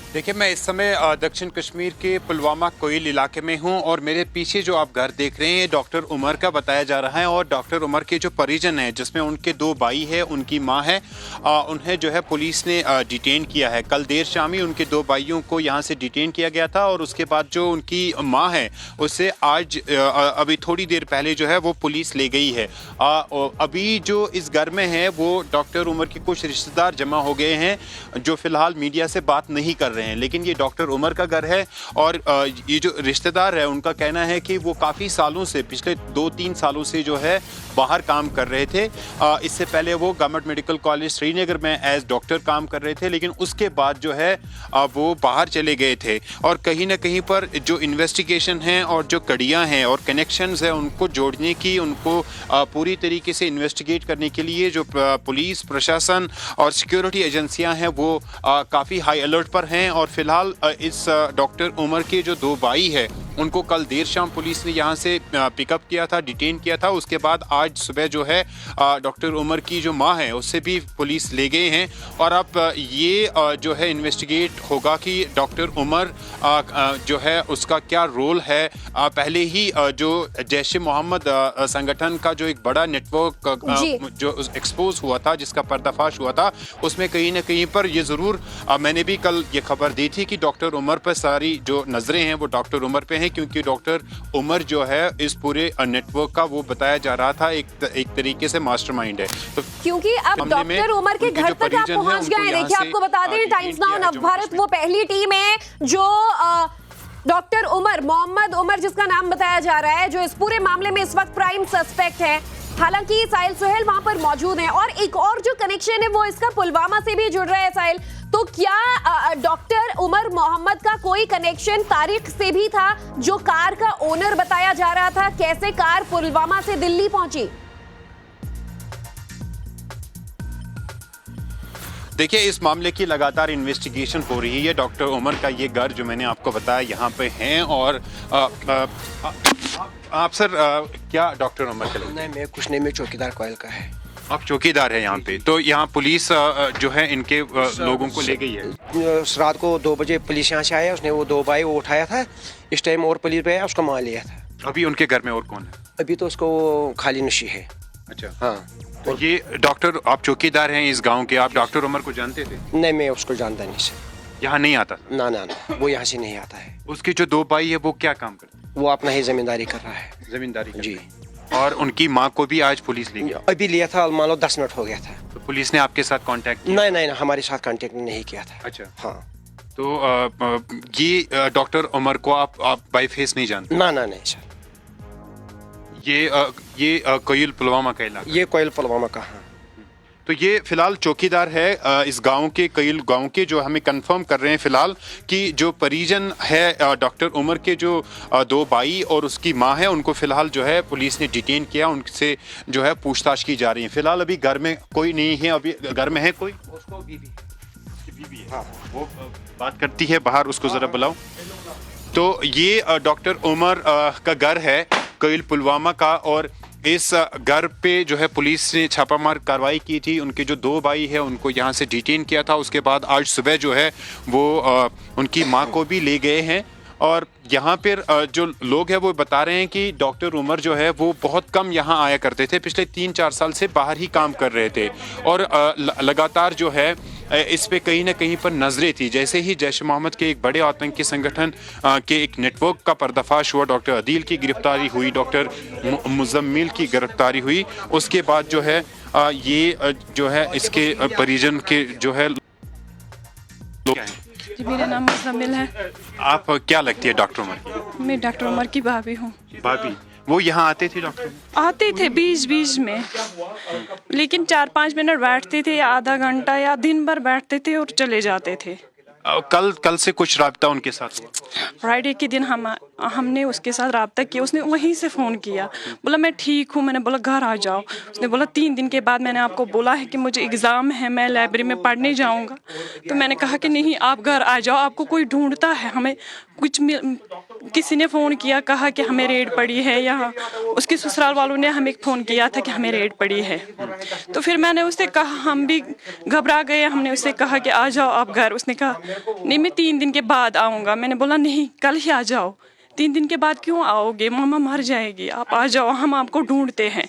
देखिए, मैं इस समय दक्षिण कश्मीर के पुलवामा कोयल इलाके में हूं और मेरे पीछे जो आप घर देख रहे हैं डॉक्टर उमर का बताया जा रहा है। और डॉक्टर उमर के जो परिजन हैं, जिसमें उनके 2 भाई हैं, उनकी मां है, उन्हें जो है पुलिस ने डिटेन किया है। कल देर शाम ही उनके 2 भाइयों को यहां से डिटेन किया गया था और उसके बाद जो उनकी मां है उससे आज अभी थोड़ी देर पहले जो है वो पुलिस ले गई है। अभी जो इस घर में है वो डॉक्टर उमर के कुछ रिश्तेदार जमा हो गए हैं जो फिलहाल मीडिया से बात नहीं कर रहे हैं, लेकिन ये डॉक्टर उमर का घर है। और ये जो रिश्तेदार है उनका कहना है कि वो काफ़ी सालों से, पिछले 2-3 सालों से जो है बाहर काम कर रहे थे। इससे पहले वो गवर्नमेंट मेडिकल कॉलेज श्रीनगर में एज डॉक्टर काम कर रहे थे, लेकिन उसके बाद जो है वो बाहर चले गए थे। और कहीं ना कहीं पर जो इन्वेस्टिगेशन है और जो कड़ियाँ हैं और कनेक्शंस हैं उनको जोड़ने की, उनको पूरी तरीके से इन्वेस्टिगेट करने के लिए जो पुलिस प्रशासन और सिक्योरिटी एजेंसियां हैं वो काफ़ी हाई अलर्ट पर हैं। और फिलहाल इस डॉक्टर उमर के जो 2 भाई है उनको कल देर शाम पुलिस ने यहाँ से पिकअप किया था, डिटेन किया था। उसके बाद आज सुबह जो है डॉक्टर उमर की जो मां है उससे भी पुलिस ले गए हैं। और अब ये जो है इन्वेस्टिगेट होगा कि डॉक्टर उमर जो है उसका क्या रोल है। पहले ही जो जैश ए मोहम्मद संगठन का जो एक बड़ा नेटवर्क जो एक्सपोज हुआ था, जिसका पर्दाफाश हुआ था, उसमें कहीं ना कहीं पर ये ज़रूर मैंने भी कल ये खबर दी थी कि डॉक्टर उमर पर सारी जो नज़रें हैं वो डॉक्टर उमर पे हैं, क्योंकि डॉक्टर उमर जो है इस पूरे नेटवर्क का वो बताया जा रहा था एक तरीके से मास्टरमाइंड है। तो क्योंकि अब डॉक्टर उमर के घर तक आप पहुंच गए। देखिए, आपको बता दें, टाइम्स नाउ नवभारत वो पहली टीम है जो डॉक्टर उमर, मोहम्मद उमर जिसका नाम बताया जा रहा है, जो इस पूरे मामले में इस वक्त प्राइम सस्पेक्ट है। हालांकि साहिल सुहेल वहां पर मौजूद हैं और एक और जो कनेक्शन है वो इसका पुलवामा से भी जुड़ रहा है। साहिल, तो क्या डॉक्टर उमर मोहम्मद का कोई कनेक्शन तारिक से भी था, जो कार का ओनर बताया जा रहा था? कैसे कार पुलवामा से दिल्ली पहुंची? देखिए, इस मामले की लगातार इन्वेस्टिगेशन हो रही है। डॉक्टर उमर का ये घर जो मैंने आपको बताया यहाँ पे हैं। और आप सर क्या डॉक्टर उमर के लोग? नहीं, मैं कुछ नहीं, मैं चौकीदार कोयल का है। आप चौकीदार हैं यहाँ पे? तो यहाँ पुलिस जो है इनके लोगों को ले गई है। रात को 2 बजे पुलिस यहाँ से आया, उसने वो 2 भाई वो उठाया था। इस टाइम और पुलिस पे आया, उसको मार लिया था। अभी उनके घर में और कौन है? अभी तो उसको खाली नशी है। अच्छा, हाँ। तो ये डॉक्टर, आप चौकीदार हैं इस गांव के, आप डॉक्टर उमर को जानते थे? नहीं, मैं उसको जानता नहीं सर। यहाँ नहीं आता? ना ना ना, वो यहाँ से नहीं आता है। उसके जो 2 भाई है वो क्या काम करते हैं? वो अपना ही जिम्मेदारी कर रहा है। जमींदारी करते जी। हैं। और उनकी माँ को भी आज पुलिस ले गई? अभी लिया था, मान लो 10 मिनट हो गया था। तो पुलिस ने आपके साथ कांटेक्ट किया? नहीं नहीं, हमारे साथ कांटेक्ट नहीं किया था। अच्छा, हाँ। तो ये डॉक्टर उमर को आप बाय फेस नहीं जानते? ना ना नहीं सर। ये कोयल पुलवामा का इलाका? ये कोयल पुलवामा का। हाँ। तो ये फिलहाल चौकीदार है इस गांव के, कोयल गांव के, जो हमें कंफर्म कर रहे हैं फिलहाल कि जो परिजन है डॉक्टर उमर के जो 2 भाई और उसकी मां है, उनको फिलहाल जो है पुलिस ने डिटेन किया। उनसे जो है पूछताछ की जा रही है। फिलहाल अभी घर में कोई नहीं है। अभी घर में है कोई? उसको बीवी है। हाँ। वो बात करती है बाहर, उसको जरा बुलाओ। तो ये डॉक्टर उमर का घर है कोयल पुलवामा का। और इस घर पे जो है पुलिस ने छापामार कार्रवाई की थी। उनके जो 2 भाई हैं उनको यहाँ से डिटेन किया था। उसके बाद आज सुबह जो है वो उनकी माँ को भी ले गए हैं। और यहाँ पर जो लोग हैं वो बता रहे हैं कि डॉक्टर उमर जो है वो बहुत कम यहाँ आया करते थे, पिछले 3-4 साल से बाहर ही काम कर रहे थे। और लगातार जो है इस पे कहीं ना कहीं पर नजरें थी। जैसे ही जैश मोहम्मद के एक बड़े आतंकी संगठन के एक नेटवर्क का पर्दाफाश हुआ, डॉक्टर अदील की गिरफ्तारी हुई, डॉक्टर मुजम्मिल की गिरफ्तारी हुई, उसके बाद जो है ये जो है इसके परिजन के जो है जी, मेरा नाम मुजम्मिल है। आप क्या लगती है डॉक्टर उमर? मैं डॉक्टर उमर की भाभी हूँ। भाभी, वो यहाँ आते थे डॉक्टर? आते थे बीच बीच में, लेकिन 4-5 मिनट बैठते थे, आधा घंटा या दिन भर बैठते थे और चले जाते थे। कल से कुछ राब्ता उनके साथ हुआ? फ्राइडे के दिन हमने उसके साथ राब्ता किया। उसने वहीं से फ़ोन किया, बोला मैं ठीक हूँ। मैंने बोला घर आ जाओ। उसने बोला 3 दिन के बाद मैंने आपको बोला है कि मुझे एग्ज़ाम है, मैं लाइब्रेरी में पढ़ने जाऊँगा। तो मैंने कहा कि नहीं, आप घर आ जाओ, आपको कोई ढूंढता है, हमें कुछ किसी ने फ़ोन किया, कहा कि हमें रेड पड़ी है यहाँ, उसके ससुराल वालों ने हमें फ़ोन किया था कि हमें रेड पड़ी है। तो फिर मैंने उससे कहा, हम भी घबरा गए, हमने उससे कहा कि आ जाओ आप घर। उसने कहा नहीं मैं 3 दिन के बाद आऊँगा। मैंने बोला नहीं कल ही आ जाओ, 3 दिन के बाद क्यों आओगे, मामा मर जाएगी, आप आ जाओ, हम आपको ढूंढते हैं।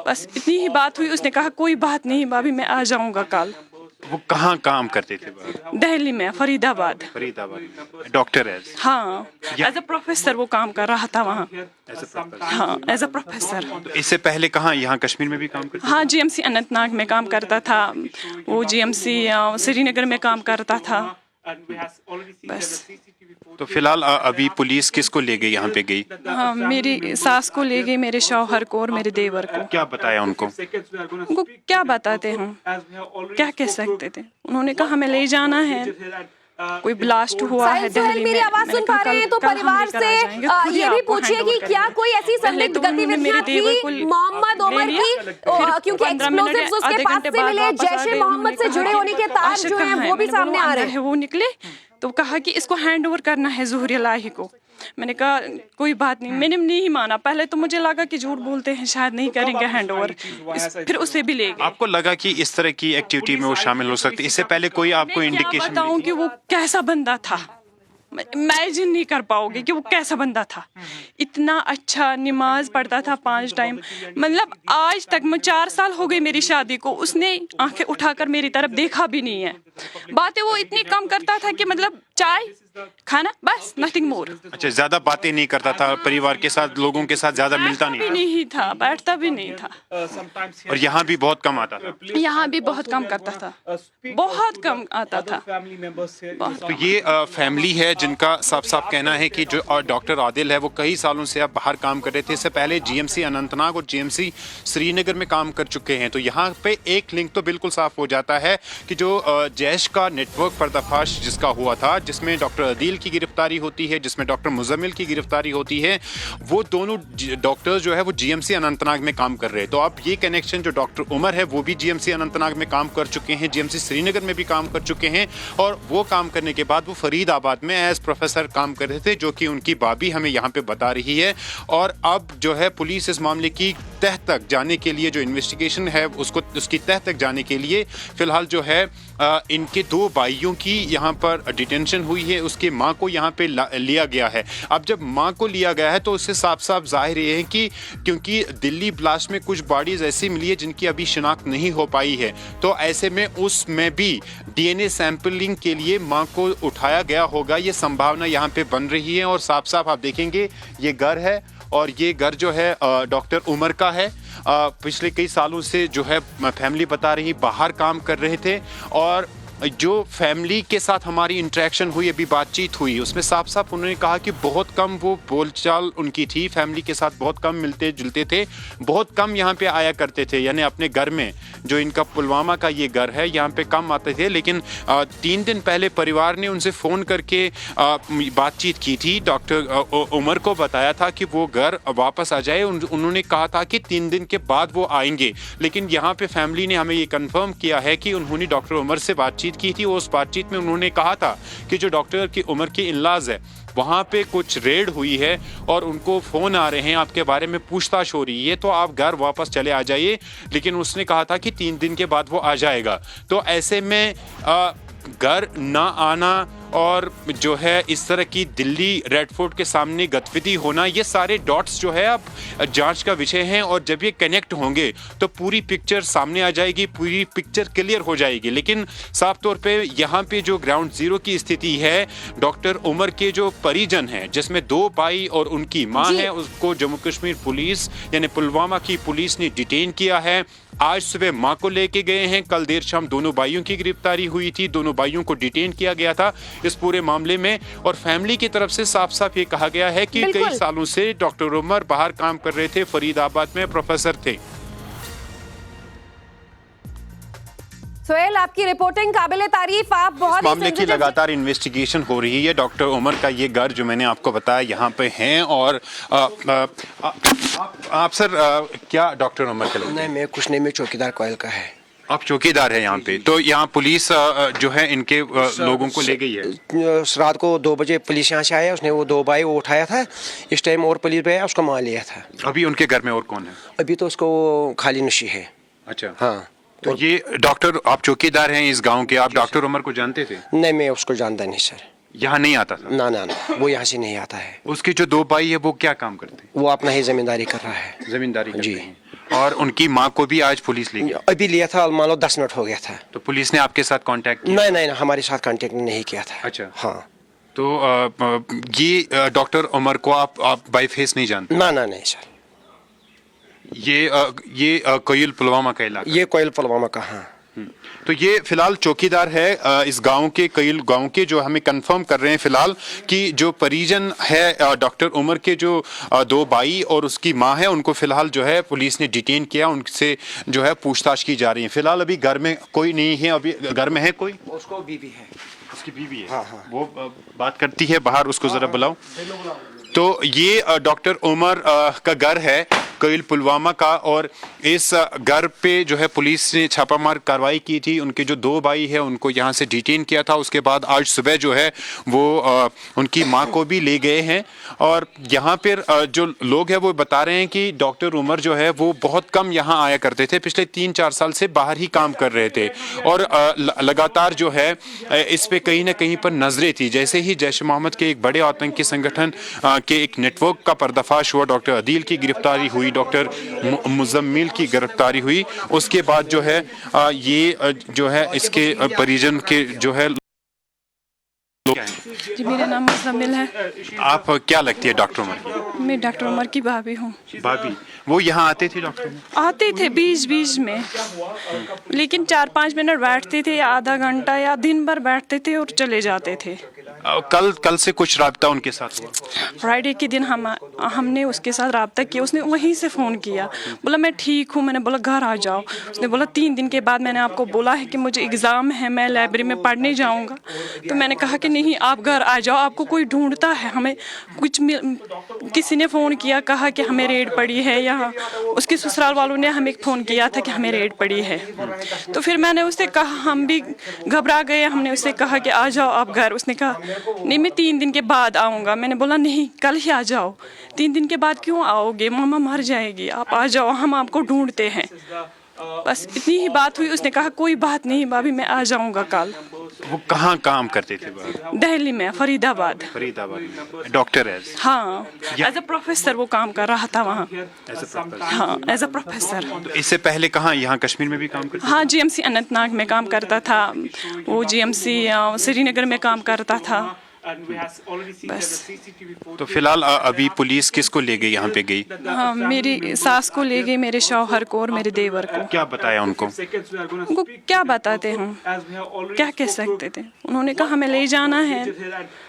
बस इतनी ही बात हुई। उसने कहा कोई बात नहीं भाभी मैं आ जाऊँगा कल। वो कहाँ काम करते थे? दिल्ली में, फरीदाबाद। फरीदाबाद। डॉक्टर है? हाँ, एज अ प्रोफेसर वो काम कर रहा था वहाँ। हाँ, एज अ प्रोफेसर। तो इससे पहले कहाँ, यहाँ कश्मीर में भी काम करते? हाँ, GMC अनंतनाग में काम करता था, वो GMC श्रीनगर में काम करता था। बस। तो फिलहाल अभी पुलिस किसको ले गई, यहाँ पे गई? हाँ, मेरी सास को ले गई, मेरे शौहर को और मेरे देवर को। क्या बताया उनको? उनको क्या बताते हम, क्या कह सकते थे? उन्होंने कहा हमें ले जाना है, कोई ब्लास्ट हुआ है दिल्ली में। मेरी आवाज सुन पा रहे हैं तो परिवार से ये भी पूछिए कि क्या कोई ऐसी संदिग्ध गतिविधियां थी मोहम्मद उमर की, क्योंकि एक्सप्लोसिव्स उसके पास से मिले, जैश-ए मोहम्मद से जुड़े होने के तार जो हैं वो भी सामने आ रहे हैं। वो निकले तो कहा कि इसको हैंड ओवर करना है ज़ुहरी लाही को। मैंने कहा कोई बात नहीं, मैंने नहीं माना। पहले तो मुझे लगा कि झूठ बोलते हैं, शायद नहीं करेंगे हैंड ओवर, फिर उसे भी ले गए। आपको लगा कि इस तरह की एक्टिविटी में वो शामिल हो सकती? इससे पहले कोई आपको इंडिकेशन? बताऊं कि वो कैसा बंदा था, इमेजिन नहीं कर पाओगे कि वो कैसा बंदा था। इतना अच्छा, नमाज पढ़ता था 5 टाइम। मतलब आज तक, मैं 4 साल हो गई मेरी शादी को, उसने आंखें उठाकर मेरी तरफ देखा भी नहीं है। बातें वो इतनी कम करता था कि मतलब चाय खाना बस, नथिंग मोर। अच्छा, ज्यादा बातें नहीं करता था, परिवार के साथ, लोगों के साथ ज्यादा मिलता नहीं था, बैठता भी नहीं था। और यहाँ भी बहुत कम आता था? यहाँ भी बहुत कम करता था, बहुत कम आता था। तो ये फैमिली है जिनका साफ साफ कहना है कि जो डॉक्टर आदिल है वो कई सालों से अब बाहर काम कर रहे थे। इससे पहले GMC अनंतनाग और GMC श्रीनगर में काम कर चुके हैं। तो यहाँ पे एक लिंक तो बिल्कुल साफ हो जाता है कि जो जैश का नेटवर्क पर्दाफाश जिसका हुआ था, जिसमें डॉक्टर आदिल की गिरफ्तारी होती है, जिसमें डॉक्टर मुजम्मिल की गिरफ्तारी होती है, वो दोनों डॉक्टर्स जो है वो GMC अनंतनाग में काम कर रहे हैं। तो अब ये कनेक्शन जो डॉक्टर उमर है वो भी GMC अनंतनाग में काम कर चुके हैं, GMC श्रीनगर में भी काम कर चुके हैं, और वो काम करने के बाद वो फरीदाबाद में एज प्रोफेसर काम कर रहे थे, जो कि उनकी भाभी हमें यहाँ पे बता रही है। और अब जो है पुलिस इस मामले की तह तक जाने के लिए, जो इन्वेस्टिगेशन है उसकी तह तक जाने के लिए फिलहाल जो है इनके 2 भाइयों की यहाँ पर डिटेंशन हुई है। उसके माँ को यहाँ पे लिया गया है। अब जब माँ को लिया गया है तो उससे साफ साफ जाहिर है कि क्योंकि दिल्ली ब्लास्ट में कुछ बॉडीज ऐसी मिली है जिनकी अभी शिनाख्त नहीं हो पाई है, तो ऐसे में उसमें भी DNA सैंपलिंग के लिए माँ को उठाया गया होगा, ये संभावना यहाँ पे बन रही है। और साफ साफ आप देखेंगे ये घर है, और ये घर जो है डॉक्टर उमर का है। पिछले कई सालों से जो है फैमिली बता रही बाहर काम कर रहे थे, और जो फैमिली के साथ हमारी इंटरेक्शन हुई, अभी बातचीत हुई, उसमें साफ साफ उन्होंने कहा कि बहुत कम वो बोलचाल उनकी थी, फैमिली के साथ बहुत कम मिलते जुलते थे, बहुत कम यहाँ पे आया करते थे, यानी अपने घर में, जो इनका पुलवामा का ये घर है यहाँ पे कम आते थे। लेकिन 3 दिन पहले परिवार ने उनसे फ़ोन करके बातचीत की थी, डॉक्टर उमर को बताया था कि वो घर वापस आ जाए। उन्होंने कहा था कि 3 दिन के बाद वो आएंगे, लेकिन यहाँ पे फैमिली ने हमें ये कन्फर्म किया है कि उन्होंने डॉक्टर उमर से बातचीत की थी। उस बातचीत में उन्होंने कहा था कि जो डॉक्टर की उमर की इनलाज है वहाँ पे कुछ रेड हुई है और उनको फ़ोन आ रहे हैं, आपके बारे में पूछताछ हो रही है, तो आप घर वापस चले आ जाइए। लेकिन उसने कहा था कि 3 दिन के बाद वो आ जाएगा। तो ऐसे में घर ना आना और जो है इस तरह की दिल्ली रेड फोर्ट के सामने गतिविधि होना, ये सारे डॉट्स जो है अब जांच का विषय हैं, और जब ये कनेक्ट होंगे तो पूरी पिक्चर सामने आ जाएगी, पूरी पिक्चर क्लियर हो जाएगी। लेकिन साफ तौर पे यहाँ पे जो ग्राउंड जीरो की स्थिति है, डॉक्टर उमर के जो परिजन हैं, जिसमें 2 भाई और उनकी माँ है, उसको जम्मू कश्मीर पुलिस यानी पुलवामा की पुलिस ने डिटेन किया है। आज सुबह माँ को लेके गए हैं, कल देर शाम दोनों भाइयों की गिरफ्तारी हुई थी, दोनों भाइयों को डिटेन किया गया था इस पूरे मामले में। और फैमिली की तरफ से साफ साफ ये कहा गया है कि कई सालों से डॉक्टर उमर बाहर काम कर रहे थे, फरीदाबाद में प्रोफेसर थे। सोहेल, आपकी रिपोर्टिंग काबिले तारीफ। आप बहुत मामले की लगातार इन्वेस्टिगेशन हो रही है। डॉक्टर उमर का ये घर जो मैंने आपको बताया यहाँ पे हैं, और आप सर क्या डॉक्टर उमर के? नहीं, मैं कुछ नहीं, मैं चौकीदार कोयल का है। आप चौकीदार हैं यहाँ पे, तो यहाँ पुलिस जो है इनके लोगों को ले गई है। रात को 2 बजे पुलिस यहाँ से आया, उसने वो 2 भाई उठाया था। इस टाइम और पुलिस पे आया, उसको मार लिया था। अभी उनके घर में और कौन है? अभी तो उसको खाली नशी है। अच्छा, हाँ। तो ये डॉक्टर, आप चौकीदार हैं इस गांव के, आप डॉक्टर उमर को जानते थे? नहीं, मैं उसको जानता नहीं सर। यहाँ नहीं आता था? ना, वो यहाँ से नहीं आता है। उसके जो 2 भाई है वो क्या काम करते हैं? वो अपना ही जमींदारी कर रहा है। जमींदारी करते जी। हैं। और उनकी माँ को भी आज पुलिस ले गई? अभी लिया था, मान लो 10 मिनट हो गया था। तो पुलिस ने आपके साथ कांटेक्ट किया? नहीं, हमारे साथ कांटेक्ट नहीं किया था। अच्छा, हाँ। तो ये डॉक्टर उमर को आप बाय फेस नहीं जानते? ना, नहीं सर। ये कोयल पुलवामा का इलाका? ये कोयल पुलवामा का, हाँ। तो ये फिलहाल चौकीदार है इस गांव के, कोयल गांव के, जो हमें कंफर्म कर रहे हैं फिलहाल कि जो परिजन है डॉक्टर उमर के, जो 2 भाई और उसकी माँ है, उनको फिलहाल जो है पुलिस ने डिटेन किया, उनसे जो है पूछताछ की जा रही है। फिलहाल अभी घर में कोई नहीं है। अभी घर में है कोई? उसको बीवी है। उसकी बीवी है? हाँ। वो बात करती है बाहर, उसको जरा बुलाओ। तो ये डॉक्टर उमर का घर है कोयल पुलवामा का, और इस घर पे जो है पुलिस ने छापामार कार्रवाई की थी। उनके जो 2 भाई हैं उनको यहाँ से डिटेन किया था। उसके बाद आज सुबह जो है वो उनकी माँ को भी ले गए हैं। और यहाँ पर जो लोग हैं वो बता रहे हैं कि डॉक्टर उमर जो है वो बहुत कम यहाँ आया करते थे, पिछले 3-4 साल से बाहर ही काम कर रहे थे, और लगातार जो है इस पे कहीं ना कहीं पर नजरें थी। जैसे ही जैश मोहम्मद के एक बड़े आतंकी संगठन के एक नेटवर्क का पर्दाफाश हुआ, डॉक्टर अदील की गिरफ्तारी हुई, डॉक्टर मुजम्मिल की गिरफ्तारी हुई, उसके बाद जो है ये जो है इसके परिजन के जो है। जी, मेरा नाम मुजम्मिल है। आप क्या लगती है डॉक्टर उमर की? मैं डॉक्टर उमर की भाभी हूँ। भाभी, वो यहाँ आते थे डॉक्टर? आते थे बीच में, लेकिन 4-5 मिनट बैठते थे, आधा घंटा या दिन भर बैठते थे और चले जाते थे। कल से कुछ राब्ता उनके साथ हुआ? फ्राइडे के दिन हमने उसके साथ राब्ता किया। उसने वहीं से फ़ोन किया, बोला मैं ठीक हूँ। मैंने बोला घर आ जाओ। उसने बोला 3 दिन के बाद मैंने आपको बोला है कि मुझे एग्ज़ाम है, मैं लाइब्रेरी में पढ़ने जाऊँगा। तो मैंने कहा कि नहीं, आप घर आ जाओ, आपको कोई ढूंढता है, हमें किसी ने फ़ोन किया, कहा कि हमें रेड पड़ी है यहाँ। उसके ससुराल वालों ने हमें फ़ोन किया था कि हमें रेड पड़ी है। तो फिर मैंने उससे कहा, हम भी घबरा गए, हमने उससे कहा कि आ जाओ आप घर। उसने कहा नहीं, मैं 3 दिन के बाद आऊँगा। मैंने बोला नहीं, कल ही आ जाओ। 3 दिन के बाद क्यों आओगे, मामा मर जाएगी, आप आ जाओ, हम आपको ढूंढते हैं। बस इतनी ही बात हुई। उसने कहा कोई बात नहीं भाभी, मैं आ जाऊँगा कल। वो कहाँ काम करते थे? दिल्ली में, फरीदाबाद में डॉक्टर है? हाँ, एज अ प्रोफेसर वो काम कर रहा था वहाँ। हाँ, एज अ प्रोफेसर। तो इससे पहले कहाँ, यहाँ कश्मीर में भी काम करते? हाँ, GMC अनंतनाग में काम करता था वो, GMC श्रीनगर में काम करता था। बस। तो फिलहाल अभी पुलिस किसको ले गई, यहाँ पे गई? हाँ, मेरी सास को ले गई, मेरे शौहर को और मेरे देवर को। क्या बताया उनको? उनको क्या बताते हम, क्या कह सकते थे? उन्होंने कहा हमें ले जाना है,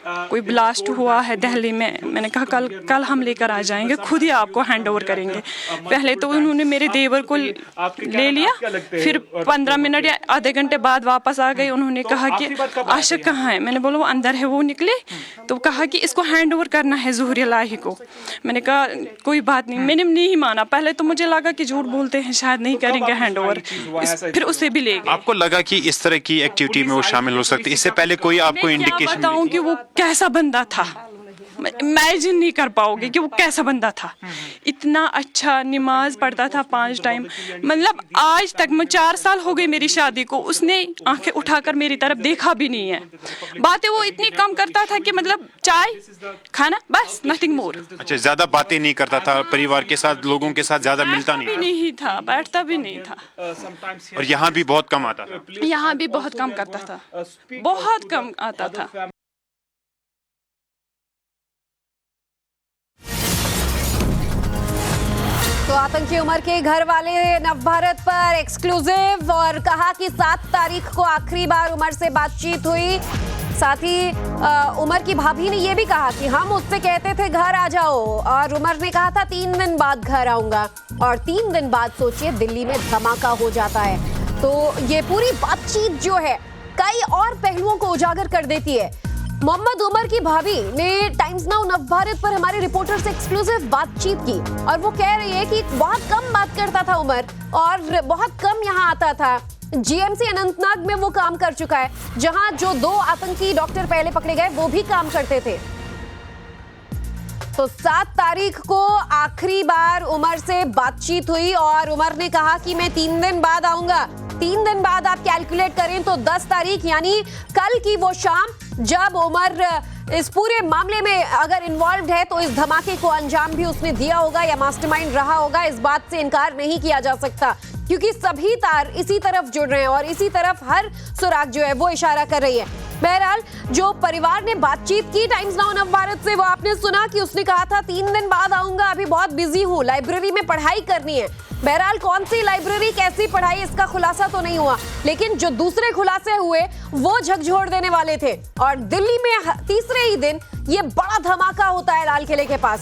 कोई ब्लास्ट हुआ है दिल्ली में। मैंने कहा कल हम लेकर आ जाएंगे, खुद ही आपको हैंड ओवर करेंगे। पहले तो उन्होंने मेरे देवर को ले लिया, फिर 15 मिनट या आधे घंटे बाद वापस आ गए। उन्होंने कहा कि आशिक कहाँ है? मैंने बोला वो अंदर है। वो निकले तो कहा कि इसको हैंड ओवर करना है ज़ुहरी लाही को। मैंने कहा कोई बात नहीं, मैंने नहीं माना। पहले तो मुझे लगा कि झूठ बोलते हैं, शायद नहीं करेंगे हैंड ओवर, फिर उसे भी ले गए। आपको लगा कि इस तरह की एक्टिविटी में वो शामिल हो सकती? इससे पहले कोई आपको इंडिकेशन? बताऊं कि वो कैसा बंदा था, इमेजिन नहीं कर पाओगे कि वो कैसा बंदा था। इतना अच्छा नमाज पढ़ता था 5 टाइम। मतलब आज तक, मैं 4 साल हो गए मेरी शादी को, उसने आंखें उठाकर मेरी तरफ देखा भी नहीं है। बातें वो इतनी कम करता था कि मतलब चाय खाना, बस, नथिंग मोर। अच्छा, ज्यादा बातें नहीं करता था, परिवार के साथ, लोगों के साथ ज्यादा मिलता नहीं था, बैठता भी नहीं था। और यहाँ भी बहुत कम आता था? यहाँ भी बहुत कम करता था, बहुत कम आता था। तो आतंकी उमर के घर वाले नवभारत पर एक्सक्लूसिव, और कहा कि 7 तारीख को आखिरी बार उमर से बातचीत हुई। साथ ही उमर की भाभी ने यह भी कहा कि हम उससे कहते थे घर आ जाओ, और उमर ने कहा था 3 दिन बाद घर आऊंगा, और 3 दिन बाद सोचिए दिल्ली में धमाका हो जाता है। तो ये पूरी बातचीत जो है कई और पहलुओं को उजागर कर देती है। मोहम्मद उमर की भाभी ने टाइम्स नाउ नवभारत पर हमारे रिपोर्टर से एक्सक्लूसिव बातचीत की, और वो कह रही है कि बहुत कम बात करता था उमर, और बहुत कम यहाँ आता था, जीएमसी अनंतनाग में वो काम कर चुका है, जहां जो 2 आतंकी डॉक्टर पहले पकड़े गए वो भी काम करते थे। तो 7 तारीख को आखिरी बार उमर से बातचीत हुई और उमर ने कहा कि मैं 3 दिन बाद आऊंगा। 3 दिन बाद आप कैलकुलेट करें तो 10 तारीख यानी कल की वो शाम, जब उमर इस पूरे मामले में अगर इन्वॉल्व है तो इस धमाके को अंजाम भी उसने दिया होगा या मास्टरमाइंड रहा होगा। इस बात से इनकार नहीं किया जा सकता, क्योंकि सभी तार इसी तरफ जुड़ रहे हैं और इसी तरफ हर सुराग जो है वो इशारा कर रही है। बहरहाल जो परिवार ने बातचीत की टाइम्स नाउ नवभारत से, वो आपने सुना कि उसने कहा था 3 दिन बाद आऊंगा, अभी बहुत बिजी हूं, लाइब्रेरी में पढ़ाई करनी है। बहरहाल कौन सी लाइब्रेरी, कैसी पढ़ाई, इसका खुलासा तो नहीं हुआ, लेकिन जो दूसरे खुलासे हुए वो झकझोर देने वाले थे। और दिल्ली में तीसरे ही दिन ये बड़ा धमाका होता है लाल किले के पास।